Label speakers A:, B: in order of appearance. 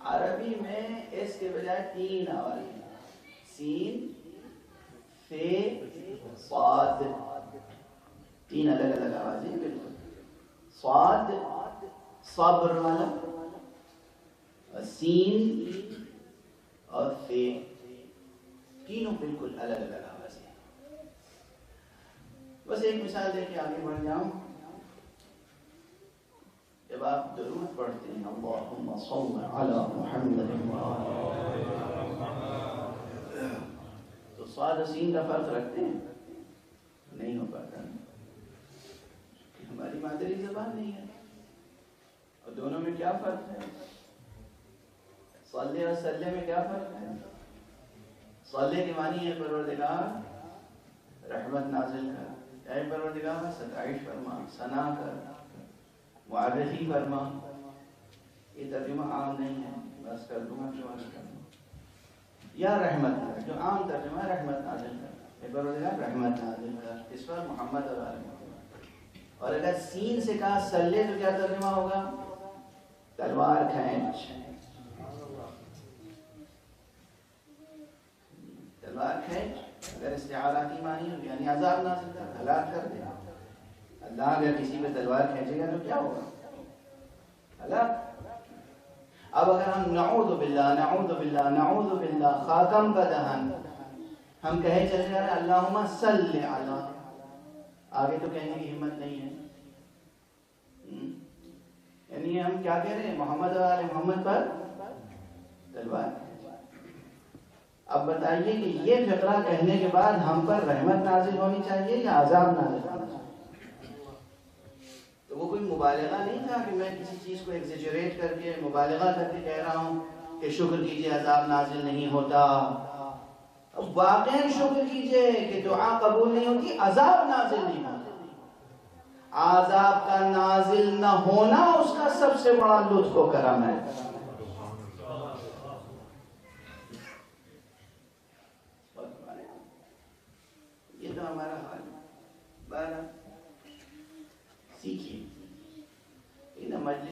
A: عربی میں اس کے بجائے 3 آواز ہیں، سین، فے، صاد، 3 الگ الگ آوازیں بالکل. صاد صبر والا، سین اور فے، تینوں بالکل الگ الگ آوازیں ہیں. بس ایک مثال دے کے آگے بڑھ جاؤں. جب آپ درود پڑھتے ہیں اللہم صل علی محمد تو صاد و سین کا فرق رکھتے ہیں؟ نہیں ہو پاتا، ہماری مادری زبان نہیں ہے. اور دونوں میں کیا فرق ہے؟ صلی اور سلے میں کیا فرق ہے؟ صلی کی معنی ہے پروردگار رحمت نازل کر، اے پروردگار ستائش فرما، ثنا کر، معرفی فرما. یہ ترجمہ عام نہیں ہے، بس کر دوں گا جو عرض کر دوں. یا رحمت کر، جو عام ترجمہ ہے رحمت نازل کر، اے پروردگار رحمت نازل کر اس پر محمد اور آل محمد. اور اگر سین سے کہا سلے تو کیا ترجمہ ہوگا؟ تلوار کھینچ، تلوار کھینچ. اگر استعاراتی معنی ہو یعنی عذاب نازل کر، ہلاک کر دے. اللہ اگر کسی پہ تلوار کھینچے گا تو کیا ہوگا؟ ہلاک. اب اگر ہم نعوذ باللہ نعوذ باللہ نعوذ باللہ خاتم کا دہن ہم کہے چلے جا رہے اللہم صلی علی، آگے تو کہنے کی ہمت نہیں ہے. یعنی ہم کیا کہہ رہے ہیں؟ محمد اور آل محمد پر تلوار. اب بتائیے کہ یہ فقرہ کہنے کے بعد ہم پر رحمت نازل ہونی چاہیے یا عذاب نازل ہونا چاہیے؟ تو وہ کوئی مبالغہ نہیں تھا کہ میں کسی چیز کو ایگزیجریٹ کر کے مبالغہ کر کے کہہ رہا ہوں کہ شکر کیجئے عذاب نازل نہیں ہوتا. اب واقعاً شکر کیجئے کہ دعا قبول نہیں ہوتی، عذاب نازل نہیں ہوتا. عذاب کا نازل نہ ہونا اس کا سب سے بڑا لطف و کرم ہے.